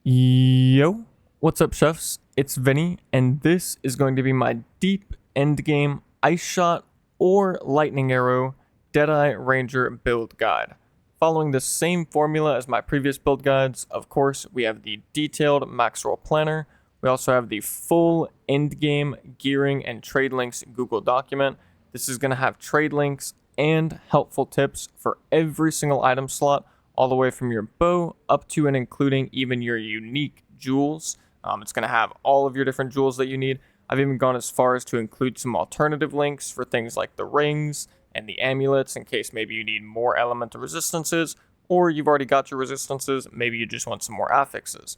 Yo, what's up, chefs? It's Vinny, and this is going to be my deep endgame ice shot or lightning arrow Deadeye Ranger build guide. Following the same formula as my previous build guides, of course, we have the detailed max roll planner. We also have the full endgame gearing and trade links Google document. This is going to have trade links and helpful tips for every single item slot, all the way from your bow up to and including even your unique jewels. It's going to have all of your different jewels that you need. I've even gone as far as to include some alternative links for things like the rings and the amulets in case maybe you need more elemental resistances, or you've already got your resistances, maybe you just want some more affixes.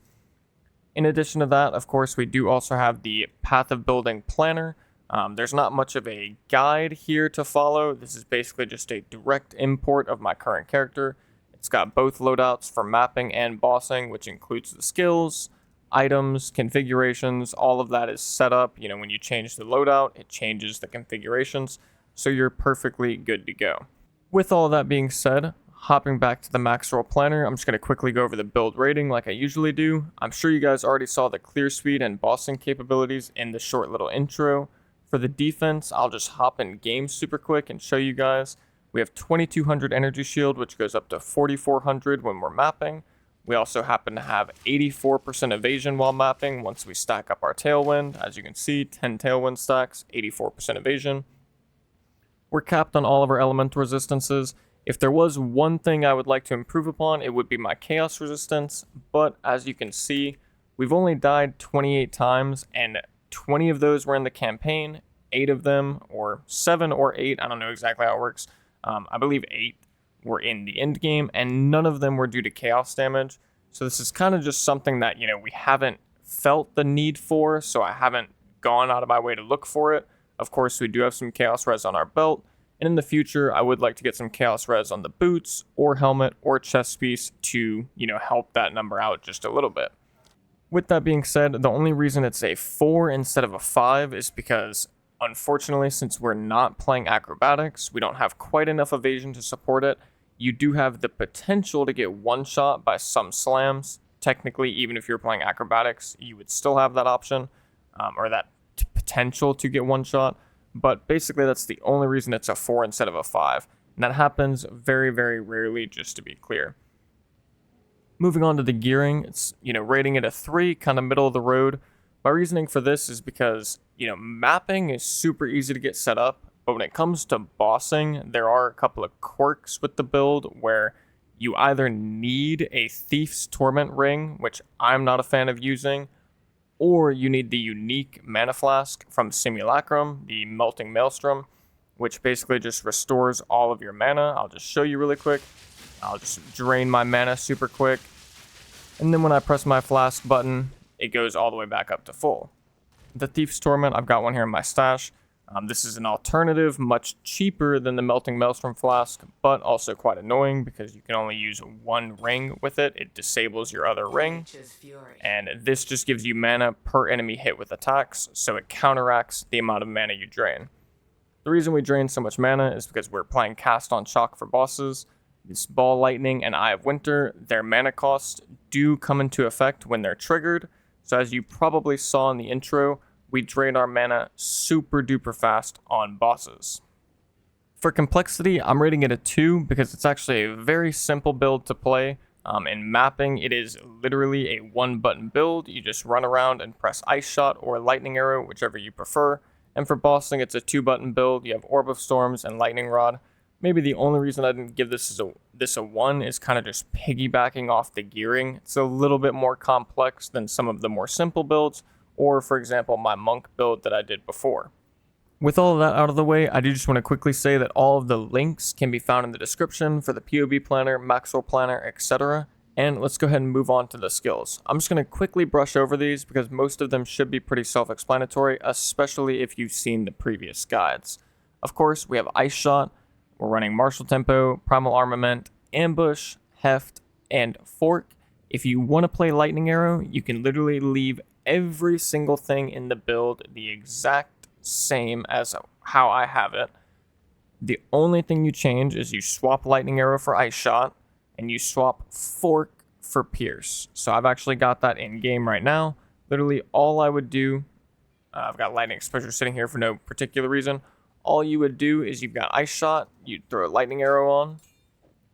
In addition to that, of course, we do also have the Path of Building Planner. There's not much of a guide here to follow. This is basically just a direct import of my current character. It's got both loadouts for mapping and bossing, which includes the skills, items, configurations. All of that is set up. When you change the loadout, it changes the configurations, so you're perfectly good to go. With all that being said, hopping back to the max roll planner, I'm just going to quickly go over the build rating like I usually do. I'm sure you guys already saw the clear speed and bossing capabilities in the short little intro. For the defense, I'll just hop in game super quick and show you guys. We have 2200 energy shield, which goes up to 4400 when we're mapping. We also happen to have 84% evasion while mapping once we stack up our tailwind. As you can see, 10 tailwind stacks, 84% evasion. We're capped on all of our elemental resistances. If there was one thing I would like to improve upon, it would be my chaos resistance, but as you can see, we've only died 28 times, and 20 of those were in the campaign, 8 of them, or 7 or 8, I don't know exactly how it works, I believe 8 were in the end game, and none of them were due to chaos damage. So this is kind of just something that, we haven't felt the need for, so I haven't gone out of my way to look for it. Of course, we do have some chaos res on our belt, and in the future, I would like to get some chaos res on the boots, or helmet, or chest piece to, help that number out just a little bit. With that being said, the only reason it's a 4 instead of a 5 is because, unfortunately, since we're not playing acrobatics, we don't have quite enough evasion to support it. You do have the potential to get one-shot by some slams. Technically, even if you're playing acrobatics, you would still have that option, or that potential to get one-shot. But basically, that's the only reason it's a 4 instead of a 5. And that happens very, very rarely, just to be clear. Moving on to the gearing, it's, rating it a 3, kind of middle of the road. My reasoning for this is because, mapping is super easy to get set up, but when it comes to bossing, there are a couple of quirks with the build where you either need a Thief's Torment ring, which I'm not a fan of using, or you need the unique mana flask from Simulacrum, the Melting Maelstrom, which basically just restores all of your mana. I'll just show you really quick. I'll just drain my mana super quick, and then when I press my flask button, it goes all the way back up to full. The Thief's Torment, I've got one here in my stash. This is an alternative, much cheaper than the Melting Maelstrom flask, but also quite annoying because you can only use one ring with it. It disables your other ring, and this just gives you mana per enemy hit with attacks, so it counteracts the amount of mana you drain. The reason we drain so much mana is because we're playing Cast on Shock for bosses. This Ball Lightning and Eye of Winter, their mana costs do come into effect when they're triggered, so as you probably saw in the intro, we drain our mana super duper fast on bosses. For complexity, I'm rating it a 2 because it's actually a very simple build to play. In mapping, it is literally a 1-button build. You just run around and press Ice Shot or Lightning Arrow, whichever you prefer. And for bossing, it's a 2-button build. You have Orb of Storms and Lightning Rod. Maybe the only reason I didn't give this a 1 is kind of just piggybacking off the gearing. It's a little bit more complex than some of the more simple builds, or for example, my monk build that I did before. With all of that out of the way, I do just want to quickly say that all of the links can be found in the description for the POE planner, max roll planner, etc. And let's go ahead and move on to the skills. I'm just going to quickly brush over these because most of them should be pretty self-explanatory, especially if you've seen the previous guides. Of course, we have Ice Shot. We're running Martial Tempo, Primal Armament, Ambush, Heft, and Fork. If you want to play Lightning Arrow, you can literally leave every single thing in the build the exact same as how I have it. The only thing you change is you swap Lightning Arrow for Ice Shot, and you swap Fork for Pierce. So I've actually got that in game right now. Literally all I would do, I've got lightning exposure sitting here for no particular reason. All you would do is you've got ice shot, you'd throw a lightning arrow on,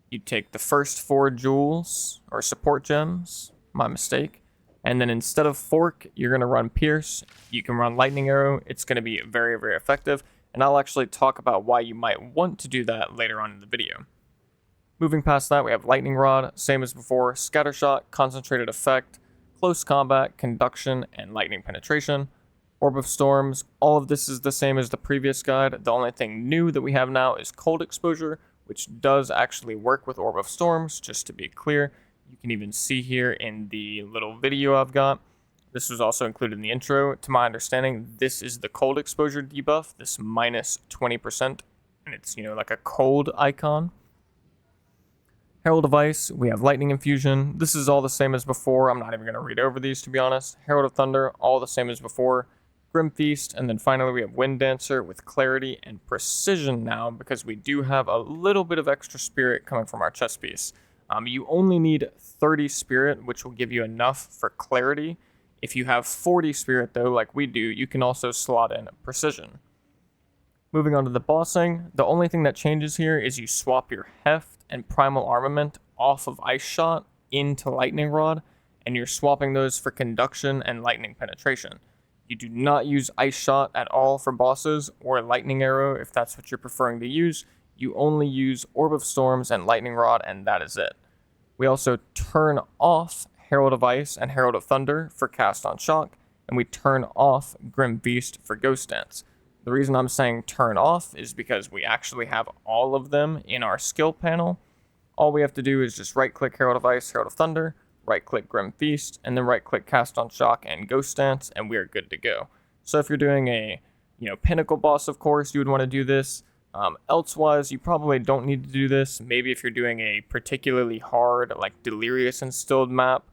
you'd take the first 4 jewels or support gems, my mistake, and then instead of fork, you're going to run Pierce. You can run lightning arrow. It's going to be very, very effective, and I'll actually talk about why you might want to do that later on in the video. Moving past that, we have lightning rod, same as before, scattershot, concentrated effect, close combat, conduction, and lightning penetration. Orb of Storms, all of this is the same as the previous guide. The only thing new that we have now is cold exposure, which does actually work with Orb of Storms, just to be clear. You can even see here in the little video I've got. This was also included in the intro. To my understanding, this is the cold exposure debuff, this minus 20%, and it's, like a cold icon. Herald of Ice, we have Lightning Infusion. This is all the same as before. I'm not even going to read over these, to be honest. Herald of Thunder, all the same as before. Grim Feast, and then finally we have Wind Dancer with Clarity and Precision now, because we do have a little bit of extra spirit coming from our chest piece. You only need 30 spirit, which will give you enough for Clarity. If you have 40 spirit, though, like we do, you can also slot in Precision. Moving on to the bossing, the only thing that changes here is you swap your Heft and Primal Armament off of Ice Shot into Lightning Rod, and you're swapping those for Conduction and Lightning Penetration. You do not use Ice Shot at all for bosses, or Lightning Arrow if that's what you're preferring to use. You only use Orb of Storms and Lightning Rod, and that is it. We also turn off Herald of Ice and Herald of Thunder for Cast on Shock, and we turn off Grim Feast for Ghost Dance. The reason I'm saying turn off is because we actually have all of them in our skill panel. All we have to do is just right-click Herald of Ice, Herald of Thunder, right-click Grim Feast, and then right-click Cast on Shock and Ghost Dance, and we are good to go. So if you're doing a, Pinnacle boss, of course, you would want to do this. Elsewise, you probably don't need to do this. Maybe if you're doing a particularly hard, like Delirious Instilled map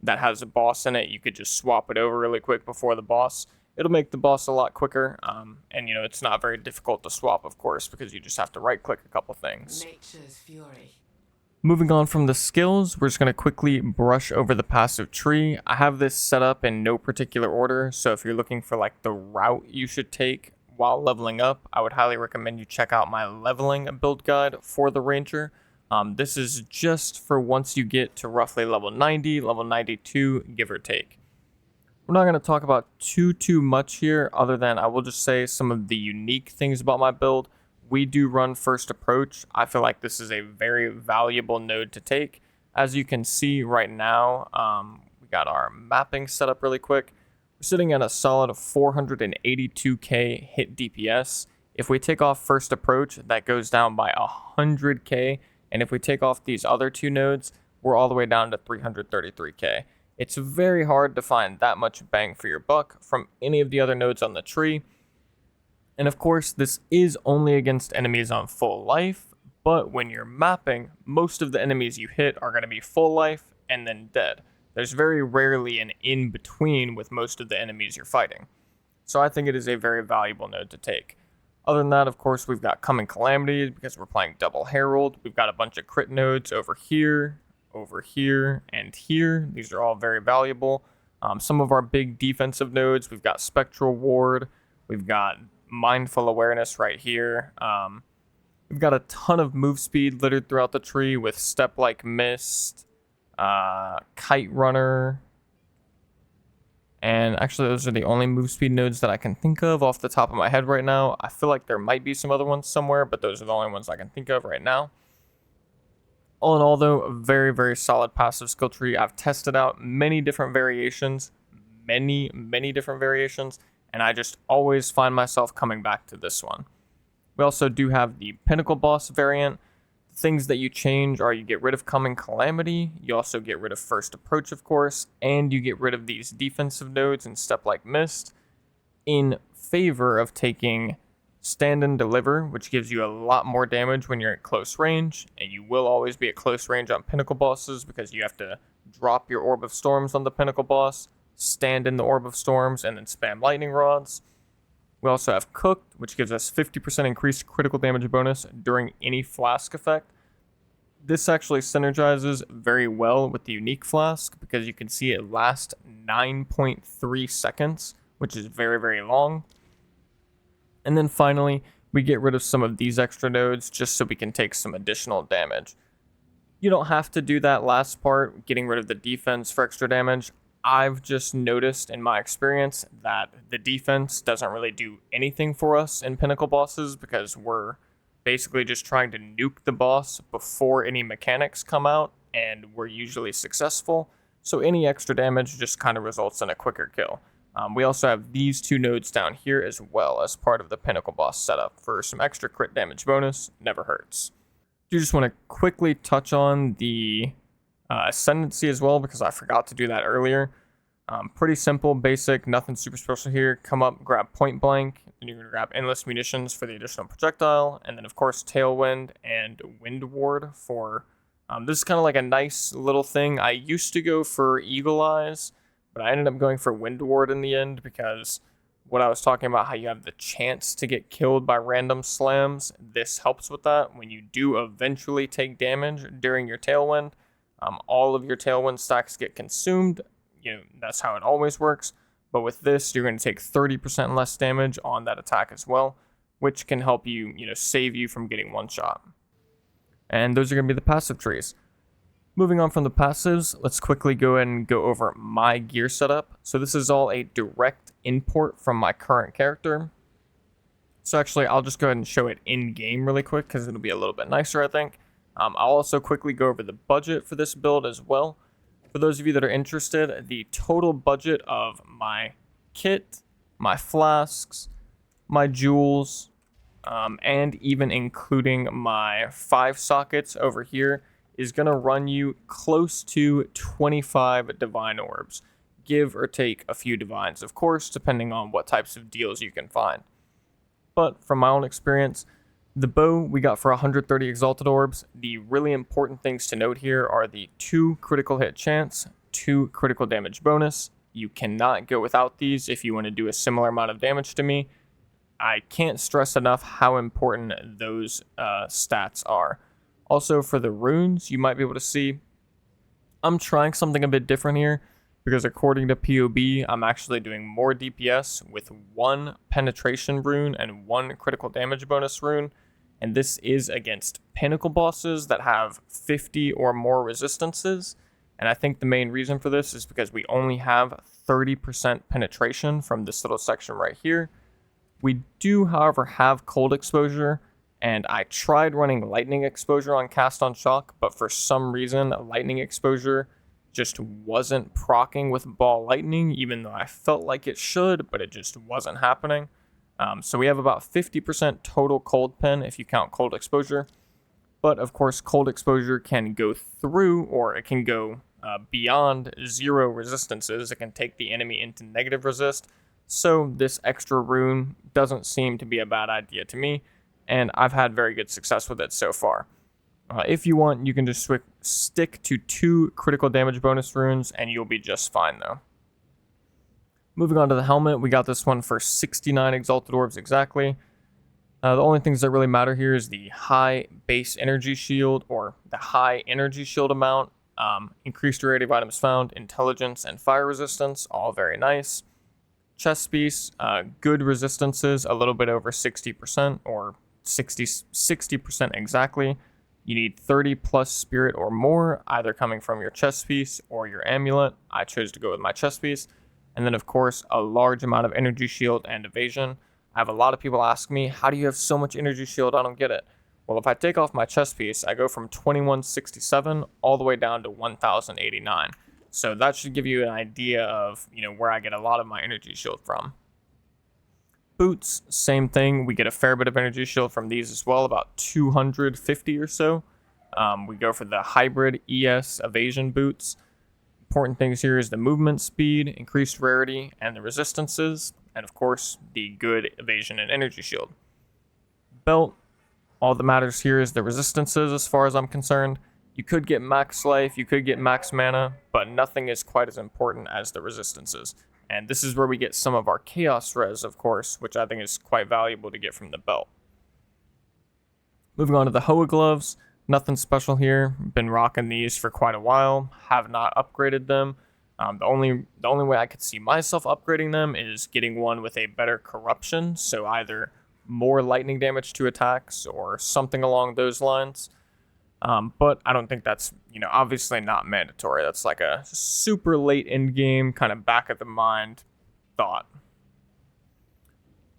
that has a boss in it, you could just swap it over really quick before the boss. It'll make the boss a lot quicker, and it's not very difficult to swap, of course, because you just have to right-click a couple things. Nature's fury. Moving on from the skills, we're just going to quickly brush over the passive tree. I have this set up in no particular order, so if you're looking for the route you should take while leveling up, I would highly recommend you check out my leveling build guide for the Ranger. This is just for once you get to roughly level 90, level 92, give or take. We're not going to talk about too much here, other than I will just say some of the unique things about my build. We do run First Approach. I feel like this is a very valuable node to take. As you can see right now, we got our mapping set up really quick. We're sitting at a solid 482k hit DPS. If we take off First Approach, that goes down by 100k. And if we take off these other 2 nodes, we're all the way down to 333k. It's very hard to find that much bang for your buck from any of the other nodes on the tree. And of course, this is only against enemies on full life, but when you're mapping, most of the enemies you hit are going to be full life and then dead. There's very rarely an in-between with most of the enemies you're fighting. So I think it is a very valuable node to take. Other than that, of course, we've got Coming Calamity because we're playing Double Herald. We've got a bunch of crit nodes over here, and here. These are all very valuable. Some of our big defensive nodes, we've got Spectral Ward, we've got Mindful Awareness right here. We've got a ton of move speed littered throughout the tree with Step Like Mist, Kite Runner, and actually those are the only move speed nodes that I can think of off the top of my head right now. I feel like there might be some other ones somewhere, but those are the only ones I can think of right now. All in all, though, a very, very solid passive skill tree. I've tested out many different variations, many different variations, and I just always find myself coming back to this one. We also do have the Pinnacle Boss variant. The things that you change are you get rid of Coming Calamity, you also get rid of First Approach, of course, and you get rid of these defensive nodes and Step Like Mist in favor of taking Stand and Deliver, which gives you a lot more damage when you're at close range, and you will always be at close range on Pinnacle Bosses because you have to drop your Orb of Storms on the Pinnacle Boss, stand in the Orb of Storms, and then spam Lightning Rods. We also have Cooked, which gives us 50% increased critical damage bonus during any flask effect. This actually synergizes very well with the unique flask because you can see it lasts 9.3 seconds, which is very, very long. And then finally, we get rid of some of these extra nodes just so we can take some additional damage. You don't have to do that last part, getting rid of the defense for extra damage. I've just noticed in my experience that the defense doesn't really do anything for us in Pinnacle bosses because we're basically just trying to nuke the boss before any mechanics come out, and we're usually successful. So any extra damage just kind of results in a quicker kill. We also have these two nodes down here as well as part of the Pinnacle boss setup for some extra crit damage bonus. Never hurts. Do just want to quickly touch on the ascendancy as well because I forgot to do that earlier. Pretty simple, basic, nothing super special here. Come up, grab point blank, then you're going to grab endless munitions for the additional projectile, and then of course tailwind and wind ward for this is kind of like a nice little thing. I used to go for eagle eyes, but I ended up going for wind ward in the end because what I was talking about, how you have the chance to get killed by random slams, this helps with that. When you do eventually take damage during your tailwind, all of your tailwind stacks get consumed. That's how it always works. But with this, you're going to take 30% less damage on that attack as well, which can help you, save you from getting one shot. And those are going to be the passive trees. Moving on from the passives, let's quickly go ahead and go over my gear setup. So this is all a direct import from my current character. So actually, I'll just go ahead and show it in game really quick because it'll be a little bit nicer, I think. I'll also quickly go over the budget for this build as well. For those of you that are interested, the total budget of my kit, my flasks, my jewels, and even including my 5 sockets over here is going to run you close to 25 divine orbs, give or take a few divines, of course, depending on what types of deals you can find. But from my own experience, the bow we got for 130 exalted orbs. The really important things to note here are the 2 critical hit chance, 2 critical damage bonus. You cannot go without these if you want to do a similar amount of damage to me. I can't stress enough how important those stats are. Also, for the runes, you might be able to see I'm trying something a bit different here because according to POE, I'm actually doing more DPS with 1 penetration rune and 1 critical damage bonus rune. And this is against Pinnacle bosses that have 50 or more resistances. And I think the main reason for this is because we only have 30% penetration from this little section right here. We do, however, have cold exposure. And I tried running lightning exposure on cast on shock, but for some reason, lightning exposure just wasn't proccing with ball lightning, even though I felt like it should, but it just wasn't happening. So we have about 50% total cold pen if you count cold exposure. But of course, cold exposure can go through, or it can go beyond 0 resistances. It can take the enemy into negative resist. So this extra rune doesn't seem to be a bad idea to me. And I've had very good success with it so far. If you want, you can just stick to 2 critical damage bonus runes, and you'll be just fine, though. Moving on to the helmet, we got this one for 69 exalted orbs exactly. The only things that really matter here is the high base energy shield, or the high energy shield amount, increased rarity of items found, intelligence, and fire resistance, all very nice. Chest piece, good resistances, a little bit over 60%, or 60% exactly. You need 30 plus spirit or more, either coming from your chest piece or your amulet. I chose to go with my chest piece. And then, of course, a large amount of energy shield and evasion. I have a lot of people ask me, how do you have so much energy shield? I don't get it. Well, if I take off my chest piece, I go from 2167 all the way down to 1089. So that should give you an idea of, where I get a lot of my energy shield from. Boots, same thing. We get a fair bit of energy shield from these as well, about 250 or so. We go for the hybrid ES evasion boots. Important things here is the movement speed, increased rarity, and the resistances. And of course, the good evasion and energy shield. Belt, all that matters here is the resistances as far as I'm concerned. You could get max life, you could get max mana, but nothing is quite as important as the resistances. And this is where we get some of our chaos res, of course, which I think is quite valuable to get from the belt. Moving on to the Hoa gloves. Nothing special here. Been rocking these for quite a while. Have not upgraded them. The only way I could see myself upgrading them is getting one with a better corruption, so either more lightning damage to attacks or something along those lines. But I don't think that's, obviously not mandatory. That's like a super late end game, kind of back of the mind thought.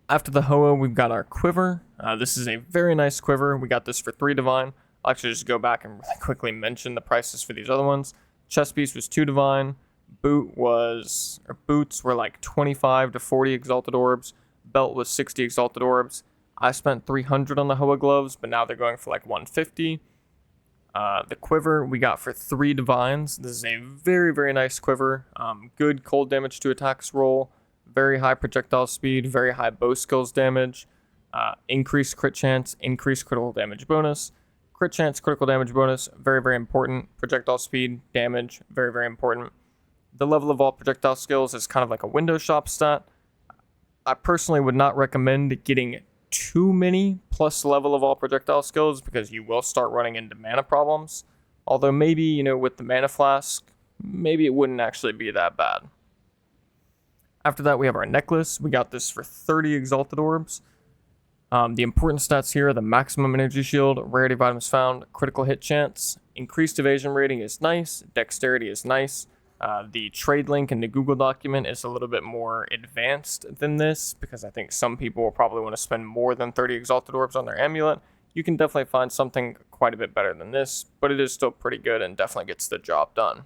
After the Hoa, we've got our Quiver. This is a very nice Quiver. We got this for 3 Divine. I'll actually just go back and really quickly mention the prices for these other ones. Chest piece was 2 Divine. Boots were like 25 to 40 Exalted Orbs. Belt was 60 Exalted Orbs. I spent 300 on the Hoa gloves, but now they're going for like 150. The Quiver we got for 3 Divines. This is a very, very nice Quiver. Good cold damage to attacks roll. Very high projectile speed. Very high bow skills damage. Increased crit chance. Increased critical damage bonus. Crit chance, critical damage bonus. Very, very important. Projectile speed, damage. Very, very important. The level of all projectile skills is kind of like a window shop stat. I personally would not recommend getting too many plus level of all projectile skills because you will start running into mana problems. Although maybe, with the mana flask, maybe it wouldn't actually be that bad. After that, we have our necklace. We got this for 30 Exalted Orbs. The important stats here are the maximum energy shield, rarity of items found, critical hit chance, increased evasion rating is nice, dexterity is nice. The trade link in the Google document is a little bit more advanced than this because I think some people will probably want to spend more than 30 Exalted Orbs on their amulet. You can definitely find something quite a bit better than this, but it is still pretty good and definitely gets the job done.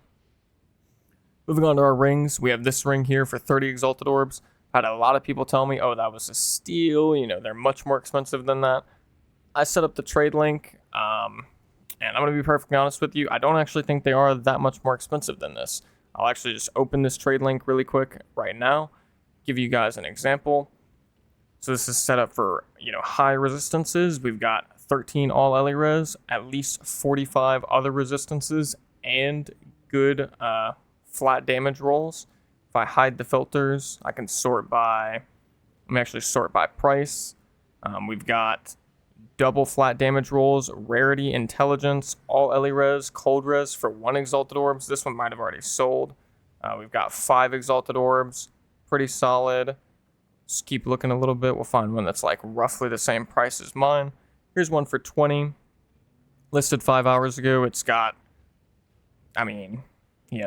Moving on to our rings, we have this ring here for 30 Exalted Orbs. Had a lot of people tell me, oh, that was a steal, they're much more expensive than that. I set up the trade link, and I'm going to be perfectly honest with you, I don't actually think they are that much more expensive than this. I'll actually just open this trade link really quick right now, give you guys an example. So this is set up for, high resistances. We've got 13 all LE res, at least 45 other resistances, and good flat damage rolls. If I hide the filters, I can sort by price. We've got double flat damage rolls, rarity, intelligence, all LE res, cold res for 1 Exalted Orbs. This one might have already sold. We've got 5 Exalted Orbs, pretty solid. Just keep looking a little bit. We'll find one that's like roughly the same price as mine. Here's one for 20. Listed 5 hours ago. It's got,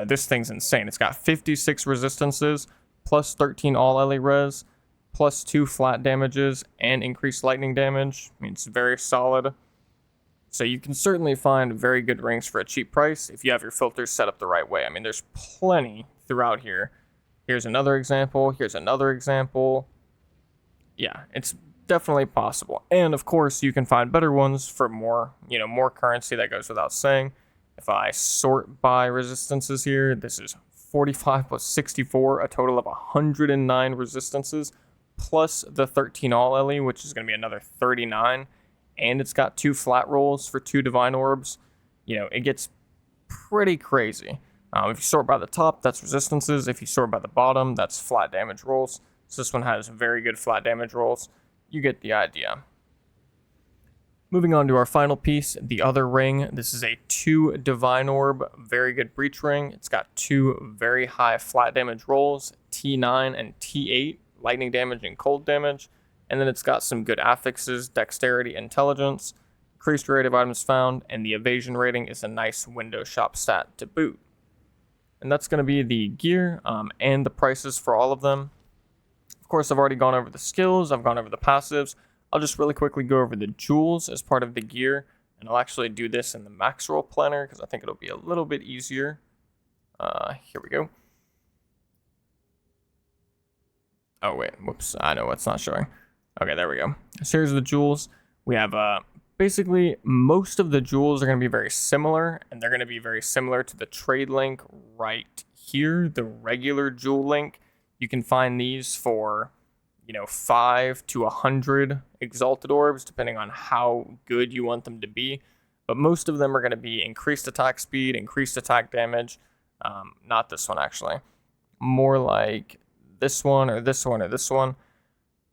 this thing's insane. It's got 56 resistances, plus 13 all LE res, plus 2 flat damages, and increased lightning damage. It's very solid. So you can certainly find very good rings for a cheap price if you have your filters set up the right way. There's plenty throughout here. Here's another example. Here's another example. Yeah, it's definitely possible. And of course, you can find better ones for more currency. That goes without saying. If I sort by resistances here, this is 45 plus 64, a total of 109 resistances, plus the 13 all LE, which is going to be another 39, and it's got 2 flat rolls for 2 divine orbs. It gets pretty crazy. If you sort by the top, that's resistances. If you sort by the bottom, that's flat damage rolls. So this one has very good flat damage rolls. You get the idea. Moving on to our final piece, the other ring. This is a 2 divine orb, very good breach ring. It's got 2 very high flat damage rolls, T9 and T8, lightning damage and cold damage. And then it's got some good affixes, dexterity, intelligence, increased rate of items found, and the evasion rating is a nice window shop stat to boot. And that's going to be the gear and the prices for all of them. Of course, I've already gone over the skills, I've gone over the passives. I'll just really quickly go over the jewels as part of the gear, and I'll actually do this in the max roll planner because I think it'll be a little bit easier. Here we go. Oh wait, whoops, I know it's not showing. Okay, there we go. So here's the jewels. We have basically most of the jewels are going to be very similar, and they're going to be very similar to the trade link right here, the regular jewel link. You can find these for 5 to 100 Exalted Orbs, depending on how good you want them to be. But most of them are going to be increased attack speed, increased attack damage. Not this one, actually. More like this one or this one or this one.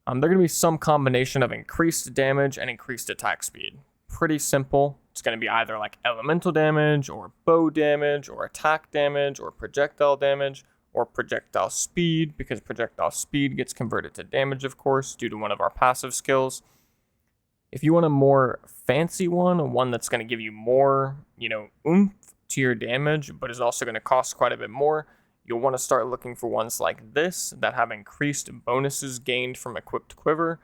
They're going to be some combination of increased damage and increased attack speed. Pretty simple. It's going to be either like elemental damage or bow damage or attack damage or projectile damage or projectile speed, because projectile speed gets converted to damage, of course, due to one of our passive skills. If you want a more fancy one that's going to give you more, oomph to your damage, but is also going to cost quite a bit more, you'll want to start looking for ones like this that have increased bonuses gained from equipped quiver.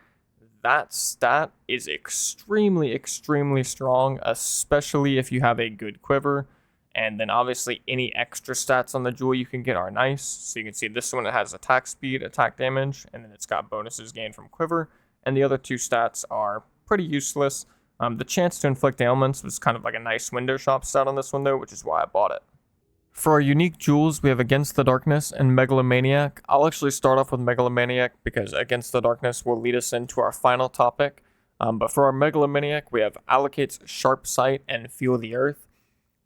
That stat is extremely, extremely strong, especially if you have a good quiver. And then obviously any extra stats on the jewel you can get are nice. So you can see this one, it has attack speed, attack damage, and then it's got bonuses gained from quiver. And the other two stats are pretty useless. The chance to inflict ailments was kind of like a nice window shop stat on this one though, which is why I bought it. For our unique jewels, we have Against the Darkness and Megalomaniac. I'll actually start off with Megalomaniac because Against the Darkness will lead us into our final topic. But for our Megalomaniac, we have Allocates Sharp Sight and Feel the Earth.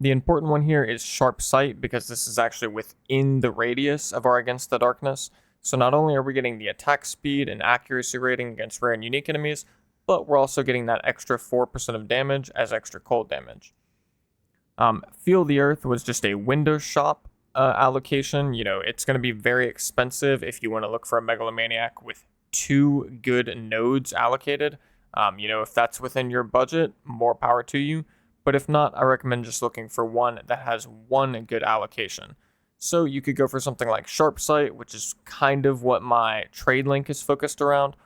The important one here is Sharp Sight because this is actually within the radius of our Against the Darkness. So not only are we getting the attack speed and accuracy rating against rare and unique enemies, but we're also getting that extra 4% of damage as extra cold damage. Feel the Earth was just a window shop allocation. It's going to be very expensive if you want to look for a Megalomaniac with 2 good nodes allocated. If that's within your budget, more power to you. But if not, I recommend just looking for one that has 1 good allocation. So you could go for something like Sharp Sight, which is kind of what my trade link is focused around.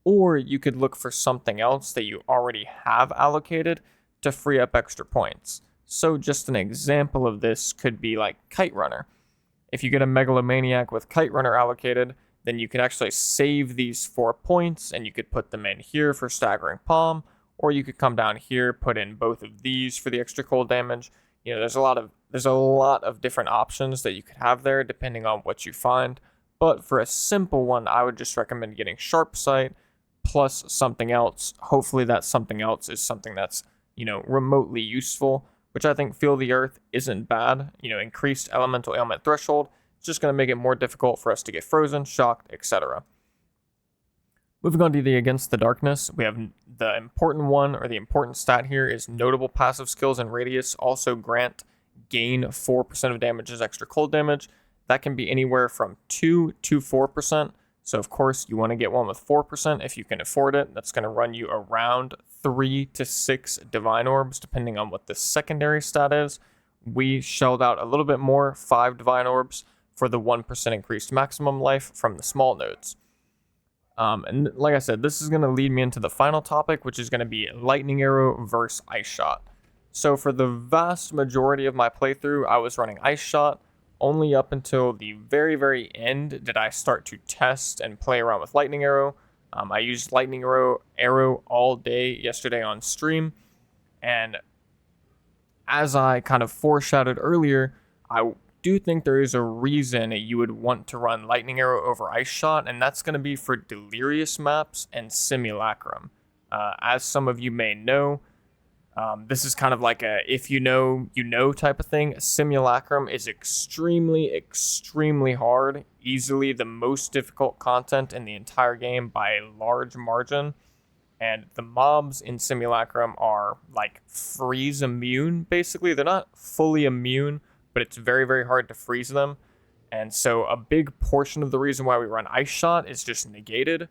Or you could look for something else that you already have allocated to free up extra points. So just an example of this could be like Kite Runner. If you get a Megalomaniac with Kite Runner allocated, then you can actually save these 4 points and you could put them in here for Staggering Palm, or you could come down here, put in both of these for the extra cold damage. There's a lot of different options that you could have there depending on what you find. But for a simple one, I would just recommend getting Sharp Sight plus something else. Hopefully that something else is something that's, remotely useful, which I think Feel the Earth isn't bad. Increased elemental ailment threshold. It's just going to make it more difficult for us to get frozen, shocked, etc. Moving on to the Against the Darkness, we have the important one, or the important stat here is notable passive skills and radius also gain 4% of damage as extra cold damage. That can be anywhere from 2 to 4%. So of course you want to get one with 4% if you can afford it. That's going to run you around 3 to 6 Divine Orbs, depending on what the secondary stat is. We shelled out a little bit more, 5 Divine Orbs, for the 1% increased maximum life from the small nodes. And like I said, this is going to lead me into the final topic, which is going to be Lightning Arrow versus Ice Shot. So for the vast majority of my playthrough, I was running Ice Shot. Only up until the very, very end did I start to test and play around with Lightning Arrow. I used Lightning Arrow all day yesterday on stream, and as I kind of foreshadowed earlier, I do think there is a reason you would want to run Lightning Arrow over Ice Shot, and that's going to be for Delirious maps and Simulacrum. As some of you may know, this is kind of like a if you know type of thing. Simulacrum is extremely, extremely hard. Easily the most difficult content in the entire game by a large margin. And the mobs in Simulacrum are like freeze immune, basically. They're not fully immune, but it's very, very hard to freeze them. And so a big portion of the reason why we run Ice Shot is just negated.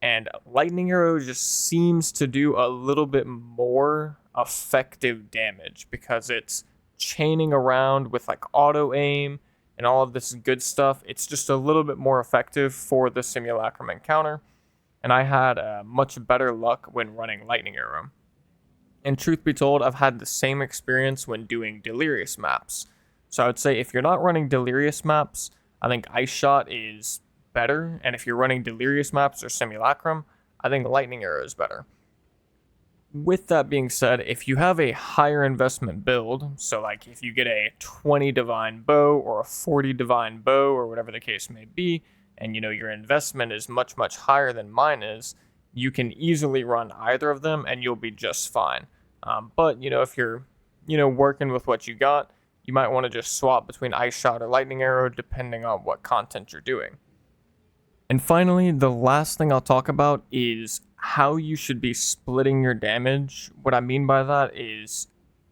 And Lightning Arrow just seems to do a little bit more effective damage because it's chaining around with like auto aim and all of this good stuff. It's just a little bit more effective for the Simulacrum encounter. And I had much better luck when running Lightning Arrow. And truth be told, I've had the same experience when doing Delirious maps. So I would say if you're not running Delirious maps, I think Ice Shot is better. And if you're running Delirious maps or Simulacrum, I think Lightning Arrow is better. With that being said, if you have a higher investment build, so like if you get a 20 Divine Bow or a 40 Divine Bow or whatever the case may be, and your investment is much, much higher than mine is, you can easily run either of them and you'll be just fine. But if you're, working with what you got, you might want to just swap between Ice Shot or Lightning Arrow depending on what content you're doing. And finally, the last thing I'll talk about is how you should be splitting your damage. What I mean by that is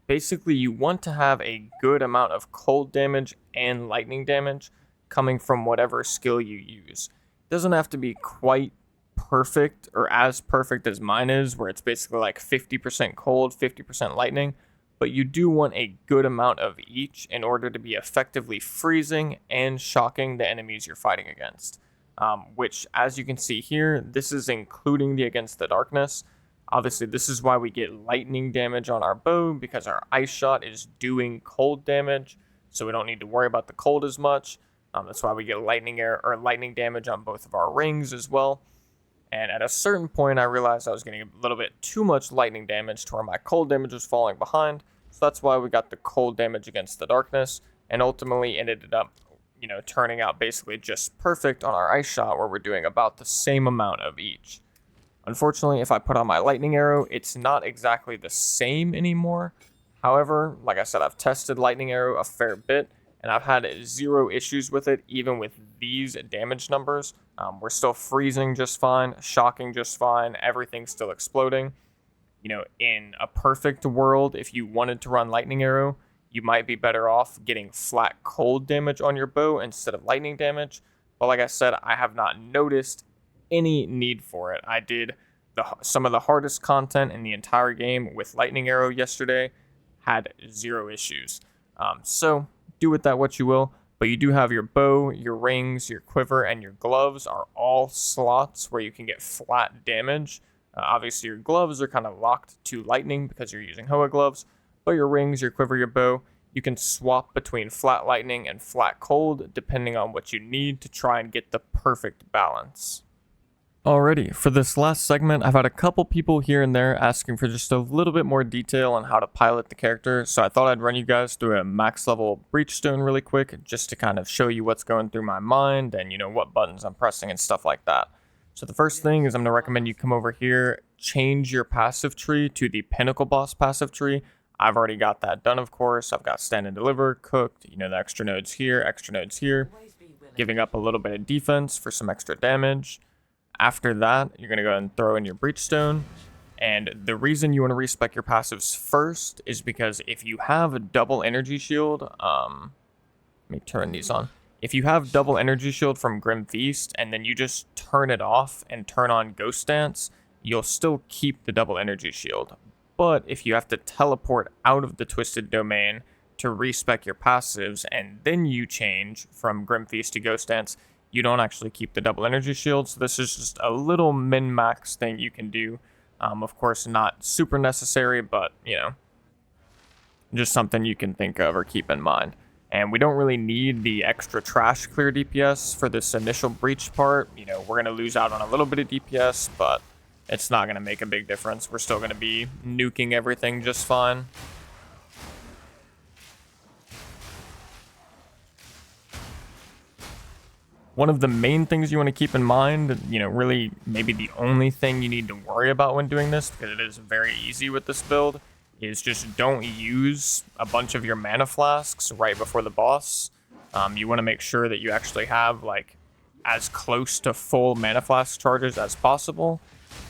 basically you want to have a good amount of cold damage and lightning damage coming from whatever skill you use. It doesn't have to be quite perfect or as perfect as mine is, where it's basically like 50% cold, 50% lightning, but you do want a good amount of each in order to be effectively freezing and shocking the enemies you're fighting against. Which, as you can see here, this is including the Against the Darkness. Obviously, this is why we get lightning damage on our bow, because our ice shot is doing cold damage, so we don't need to worry about the cold as much. That's why we get lightning damage on both of our rings as well. And at a certain point, I realized I was getting a little bit too much lightning damage to where my cold damage was falling behind. So that's why we got the cold damage Against the Darkness, and ultimately ended up, turning out basically just perfect on our ice shot, where we're doing about the same amount of each. Unfortunately, if I put on my lightning arrow, it's not exactly the same anymore. However, like I said, I've tested lightning arrow a fair bit, and I've had zero issues with it, even with these damage numbers. We're still freezing just fine, shocking just fine, everything's still exploding. In a perfect world, if you wanted to run lightning arrow, you might be better off getting flat cold damage on your bow instead of lightning damage. But like I said, I have not noticed any need for it. I did some of the hardest content in the entire game with lightning arrow yesterday, had zero issues. So do with that what you will, but you do have your bow, your rings, your quiver, and your gloves are all slots where you can get flat damage. Obviously, your gloves are kind of locked to lightning because you're using Hoa gloves, but your rings, your quiver, your bow, you can swap between flat lightning and flat cold depending on what you need to try and get the perfect balance. Alrighty, for this last segment, I've had a couple people here and there asking for just a little bit more detail on how to pilot the character, so I thought I'd run you guys through a max level breachstone really quick, just to kind of show you what's going through my mind and what buttons I'm pressing and stuff like that. So the first thing is I'm going to recommend you come over here, change your passive tree to the Pinnacle Boss passive tree. I've already got that done, of course. I've got Stand and Deliver, Cooked, the extra nodes here, giving up a little bit of defense for some extra damage. After that, you're going to go ahead and throw in your Breachstone. And the reason you want to respec your passives first is because if you have a double energy shield, let me turn these on. If you have double energy shield from Grim Feast and then you just turn it off and turn on Ghost Dance, you'll still keep the double energy shield. But if you have to teleport out of the Twisted Domain to respec your passives and then you change from Grim Feast to Ghost Dance, you don't actually keep the double energy shield. So this is just a little min-max thing you can do. Of course, not super necessary, but, just something you can think of or keep in mind. And we don't really need the extra trash clear DPS for this initial breach part. We're going to lose out on a little bit of DPS, but it's not going to make a big difference. We're still going to be nuking everything just fine. One of the main things you want to keep in mind, really maybe the only thing you need to worry about when doing this, because it is very easy with this build, is just don't use a bunch of your mana flasks right before the boss. You want to make sure that you actually have as close to full mana flask charges as possible,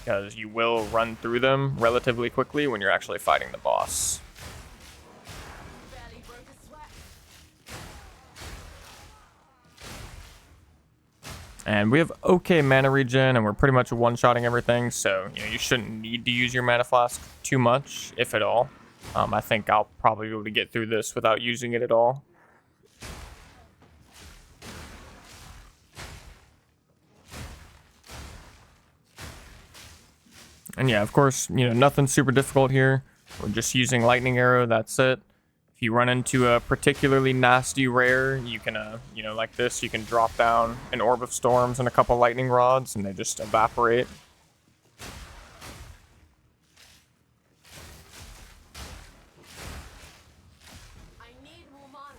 because you will run through them relatively quickly when you're actually fighting the boss. And we have okay mana regen, and we're pretty much one-shotting everything, so you shouldn't need to use your mana flask too much, if at all. I think I'll probably be able to get through this without using it at all. And yeah, of course, nothing super difficult here. We're just using Lightning Arrow, that's it. If you run into a particularly nasty rare, you can, like this, you can drop down an Orb of Storms and a couple Lightning Rods, and they just evaporate. I need more mana.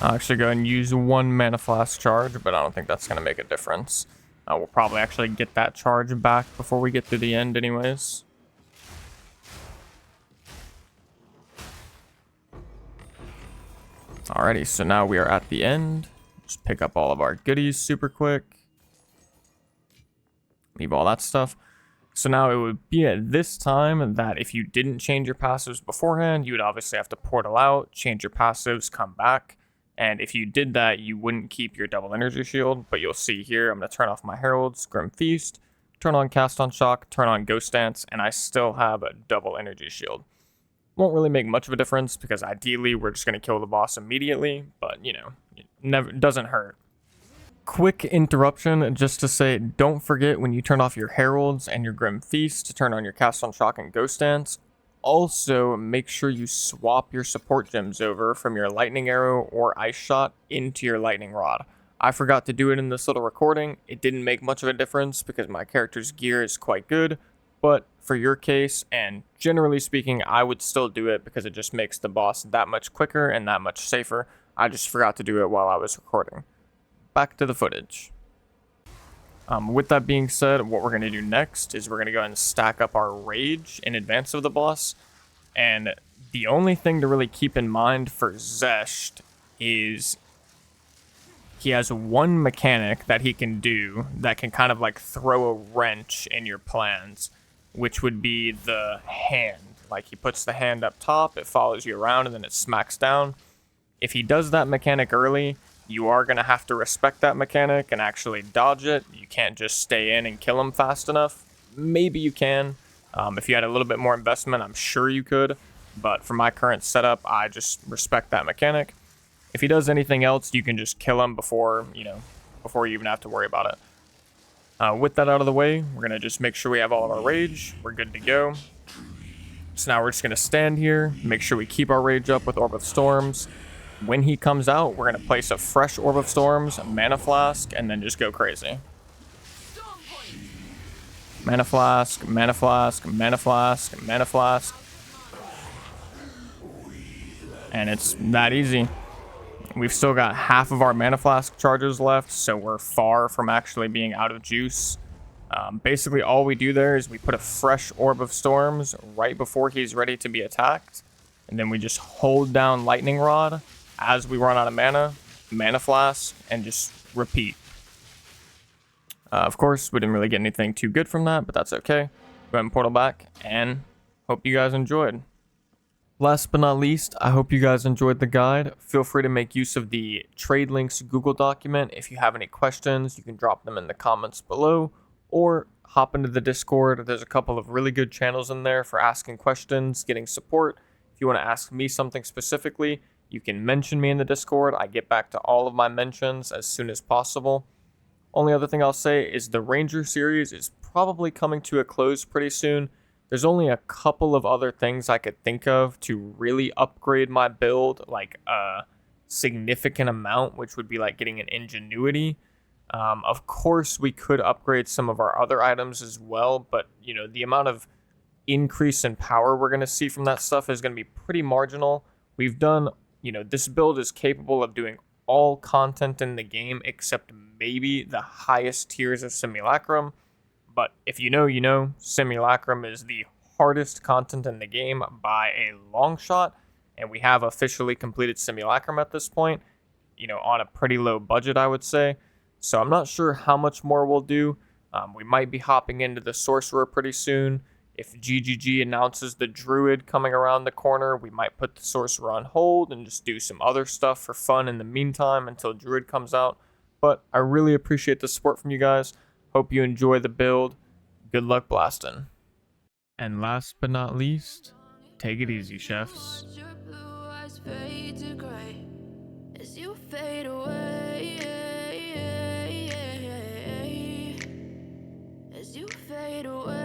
I'll actually go and use one mana flask charge, but I don't think that's going to make a difference. We'll probably actually get that charge back before we get to the end anyways. Alrighty, so now we are at the end. Just pick up all of our goodies super quick. Leave all that stuff. So now it would be at this time that if you didn't change your passives beforehand, you would obviously have to portal out, change your passives, come back. And if you did that, you wouldn't keep your double energy shield. But you'll see here, I'm going to turn off my heralds, Grim Feast, turn on Cast on Shock, turn on Ghost Dance, and I still have a double energy shield. Won't really make much of a difference because ideally we're just going to kill the boss immediately, but you know, it doesn't hurt. Quick interruption just to say, don't forget when you turn off your heralds and your Grim Feast to turn on your Cast on Shock and Ghost Dance. Also, make sure you swap your support gems over from your Lightning Arrow or Ice Shot into your Lightning Rod. I forgot to do it in this little recording. It didn't make much of a difference because my character's gear is quite good, but for your case, and generally speaking, I would still do it because it just makes the boss that much quicker and that much safer. I just forgot to do it while I was recording. Back to the footage. With that being said, what we're going to do next is we're going to go ahead and stack up our rage in advance of the boss. And the only thing to really keep in mind for Zesht is he has one mechanic that he can do that can kind of like throw a wrench in your plans, which would be the hand. Like he puts the hand up top, it follows you around, and then it smacks down. If he does that mechanic early, you are going to have to respect that mechanic and actually dodge it. You can't just stay in and kill him fast enough. Maybe you can. If you had a little bit more investment, I'm sure you could. But for my current setup, I just respect that mechanic. If he does anything else, you can just kill him before you even have to worry about it. With that out of the way, we're going to just make sure we have all of our rage. We're good to go. So now we're just going to stand here, make sure we keep our rage up with Orb of Storms. When he comes out, we're going to place a fresh Orb of Storms, Mana Flask, and then just go crazy. Mana Flask, Mana Flask, Mana Flask, Mana Flask. And it's that easy. We've still got half of our Mana Flask charges left, so we're far from actually being out of juice. Basically, all we do there is we put a fresh Orb of Storms right before he's ready to be attacked. And then we just hold down Lightning Rod as we run out of mana, Mana Flask, and just repeat. Of course, we didn't really get anything too good from that, but that's okay. Go ahead and portal back, and hope you guys enjoyed. Last but not least, I hope you guys enjoyed the guide. Feel free to make use of the trade links Google document. If you have any questions, you can drop them in the comments below, or hop into the Discord. There's a couple of really good channels in there for asking questions, getting support. If you want to ask me something specifically, you can mention me in the Discord. I get back to all of my mentions as soon as possible. Only other thing I'll say is the Ranger series is probably coming to a close pretty soon. There's only a couple of other things I could think of to really upgrade my build, like a significant amount, which would be like getting an Ingenuity. Of course, we could upgrade some of our other items as well, but you know, the amount of increase in power we're going to see from that stuff is going to be pretty marginal. We've done, this build is capable of doing all content in the game except maybe the highest tiers of Simulacrum. But if you know, Simulacrum is the hardest content in the game by a long shot, and we have officially completed Simulacrum at this point, on a pretty low budget, I would say. So I'm not sure how much more we'll do. We might be hopping into the Sorcerer pretty soon. If GGG announces the Druid coming around the corner, we might put the Sorcerer on hold and just do some other stuff for fun in the meantime until Druid comes out. But I really appreciate the support from you guys. Hope you enjoy the build. Good luck blasting. And last but not least, take it easy, chefs. As you fade away, as you fade away.